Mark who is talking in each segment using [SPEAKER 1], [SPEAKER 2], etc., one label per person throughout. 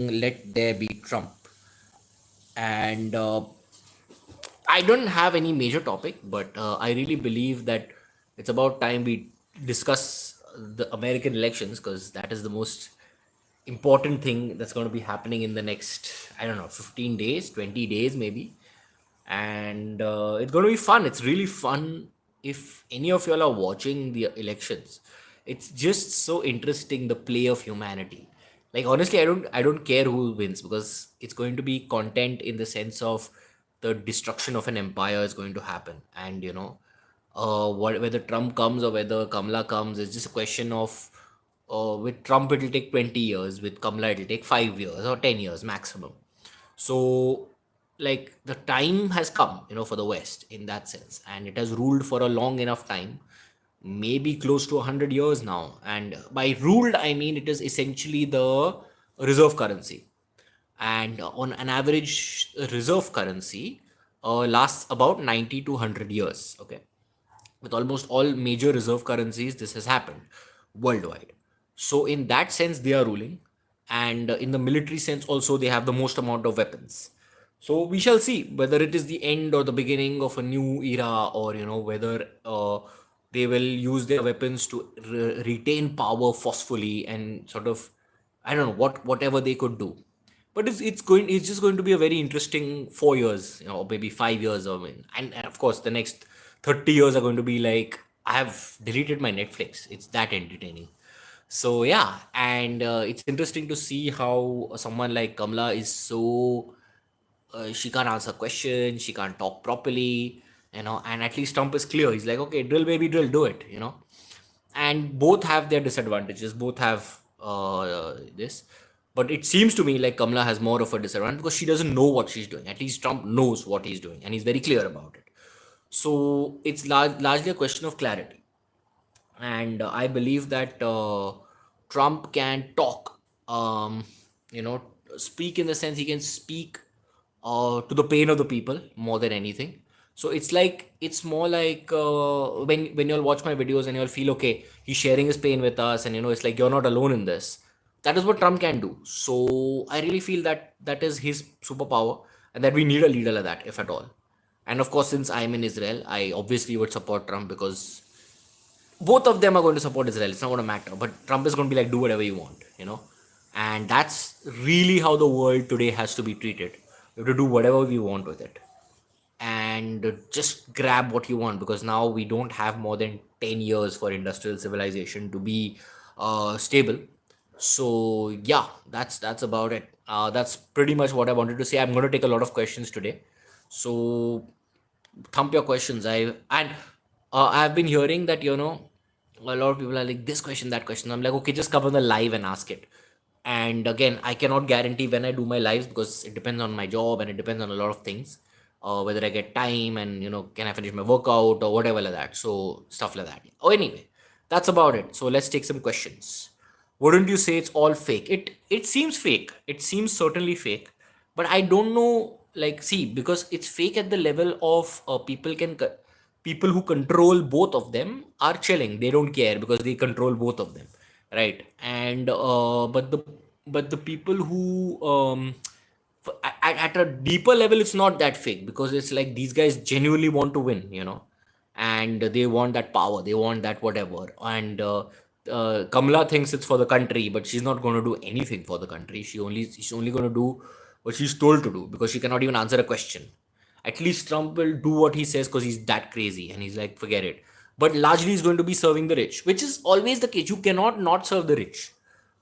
[SPEAKER 1] Let there be Trump. And I don't have any major topic, but I really believe that it's about time we discuss the American elections because that is the most important thing that's going to be happening in the next, I don't know, 15 days, 20 days maybe. And it's going to be fun. It's really fun if any of y'all are watching the elections. It's just so interesting, the play of humanity. Like honestly, I don't care who wins because it's going to be content in the sense of the destruction of an empire is going to happen. And whether Trump comes or whether Kamala comes, it's just a question of with Trump it'll take 20 years, with Kamala it'll take 5 years or 10 years maximum. So like the time has come, for the West in that sense, and it has ruled for a long enough time, maybe close to 100 years now. And by ruled I mean it is essentially the reserve currency. And on an average, reserve currency lasts about 90 to 100 years. Okay, with almost all major reserve currencies this has happened worldwide. So in that sense they are ruling, and in the military sense also they have the most amount of weapons. So we shall see whether it is the end or the beginning of a new era, or whether they will use their weapons to retain power forcefully and sort of, I don't know, whatever they could do. But it's just going to be a very interesting 4 years, or maybe 5 years. I mean, and of course the next 30 years are going to be like I have deleted my Netflix. It's that entertaining. So yeah, and it's interesting to see how someone like Kamala is so she can't answer questions, she can't talk properly, and at least Trump is clear. He's like, okay, drill baby drill, do it. And both have their disadvantages, both have this. But it seems to me like Kamala has more of a disadvantage because she doesn't know what she's doing. At least Trump knows what he's doing and he's very clear about it. So it's largely a question of clarity. And I believe that Trump can talk, you know speak in the sense he can speak to the pain of the people more than anything. So it's more like when you'll watch my videos and you'll feel okay, he's sharing his pain with us, and it's like you're not alone in this. That is what Trump can do. So I really feel that that is his superpower, and that we need a leader like that, if at all. And of course, since I'm in Israel, I obviously would support Trump because both of them are going to support Israel. It's not going to matter. But Trump is going to be like, do whatever you want. And that's really how the world today has to be treated. You have to do whatever we want with it and just grab what you want, because now we don't have more than 10 years for industrial civilization to be stable. So yeah, that's about it. That's pretty much what I wanted to say. I'm going to take a lot of questions today, so thump your questions. I've been hearing that a lot of people are like, this question, that question. I'm like, okay, just come on the live and ask it. And again, I cannot guarantee when I do my lives because it depends on my job and it depends on a lot of things, whether I get time and can I finish my workout or whatever like that. So stuff like that. Oh, anyway, that's about it. So let's take some questions. Wouldn't you say it's all fake? It seems fake. It seems certainly fake, but I don't know. Like, see, because it's fake at the level of people who control both of them are chilling. They don't care because they control both of them, right? And but the people who at a deeper level, it's not that fake because it's like these guys genuinely want to win. And they want that power, they want that whatever. And Kamala thinks it's for the country, but she's not going to do anything for the country. She's only going to do what she's told to do because she cannot even answer a question. At least Trump will do what he says because he's that crazy and he's like, forget it. But largely he's going to be serving the rich, which is always the case. You cannot not serve the rich.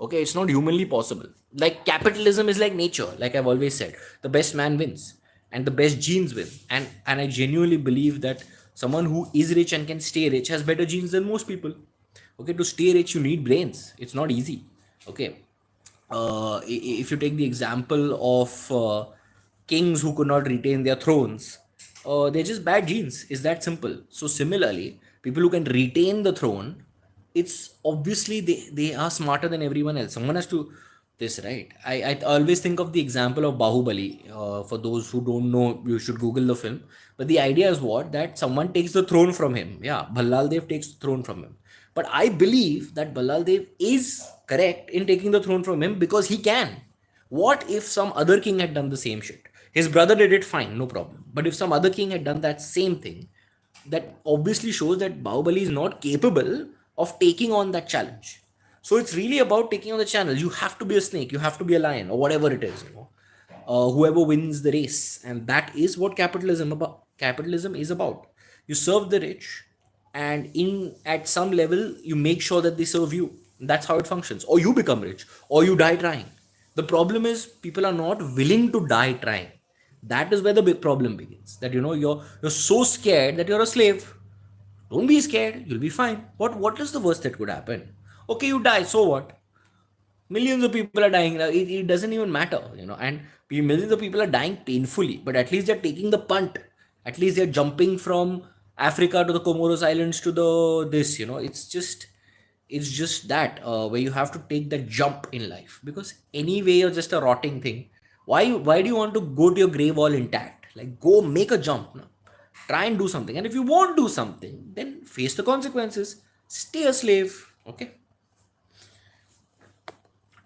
[SPEAKER 1] Okay, it's not humanly possible. Like capitalism is like nature, like I've always said. The best man wins and the best genes win. And I genuinely believe that someone who is rich and can stay rich has better genes than most people. Okay, to stay rich you need brains. It's not easy. Okay, if you take the example of kings who could not retain their thrones, they're just bad genes. Is that simple? So similarly, people who can retain the throne, it's obviously they are smarter than everyone else. Someone has to this, right? I always think of the example of Bahubali. For those who don't know, you should Google the film. But the idea is what? That someone takes the throne from him. Yeah, Ballal Dev takes the throne from him. But I believe that Ballal Dev is correct in taking the throne from him because he can. What if some other king had done the same shit? His brother did it fine, no problem. But if some other king had done that same thing, that obviously shows that Bahubali is not capable of taking on that challenge. So it's really about taking on the challenge. You have to be a snake, you have to be a lion, or whatever it is, whoever wins the race, and that is what capitalism is about. You serve the rich, and in at some level you make sure that they serve you. That's how it functions. Or you become rich, or you die trying. The problem is people are not willing to die trying. That is where the big problem begins. That you're so scared that you're a slave. Don't be scared, you'll be fine. What is the worst that could happen? Okay, you die, so what? Millions of people are dying now. It doesn't even matter, and millions of people are dying painfully, but at least they're taking the punt. At least they're jumping from Africa to the Comoros Islands to the this. It's just that where you have to take that jump in life, because anyway you're just a rotting thing. Why do you want to go to your grave all intact? Like, go make a jump now. Try and do something, and if you won't do something, then face the consequences. Stay a slave. Okay.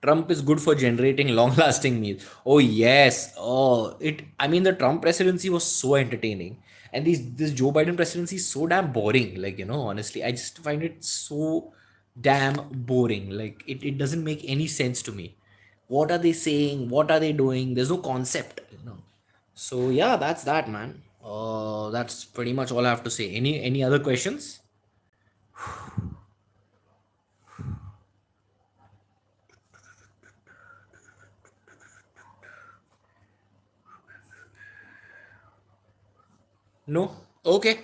[SPEAKER 1] Trump is good for generating long-lasting memes. Oh yes. Oh, it. I mean, the Trump presidency was so entertaining, and this Joe Biden presidency is so damn boring. Like, honestly, I just find it so damn boring. Like, it doesn't make any sense to me. What are they saying? What are they doing? There's no concept. So yeah, that's that, man. That's pretty much all I have to say. Any other questions? No? Okay.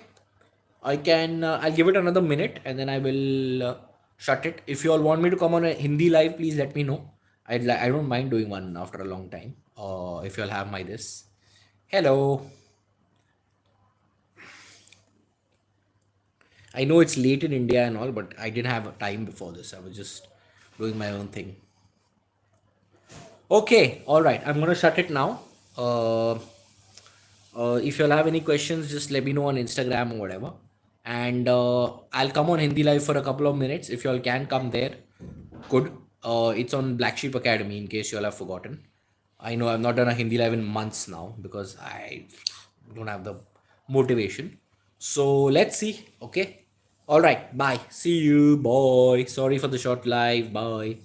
[SPEAKER 1] I can. I'll give it another minute and then I will shut it. If you all want me to come on a Hindi live, please let me know. I don't mind doing one after a long time. If you all have my this. Hello. I know it's late in India and all, but I didn't have time before this. I was just doing my own thing. Okay. All right. I'm gonna shut it now. If you'll have any questions, just let me know on Instagram or whatever. And I'll come on Hindi Live for a couple of minutes. If y'all can come there, good. It's on Black Sheep Academy in case y'all have forgotten. I know I've not done a Hindi Live in months now because I don't have the motivation. So let's see. Okay. All right. Bye. See you. Bye. Sorry for the short live. Bye.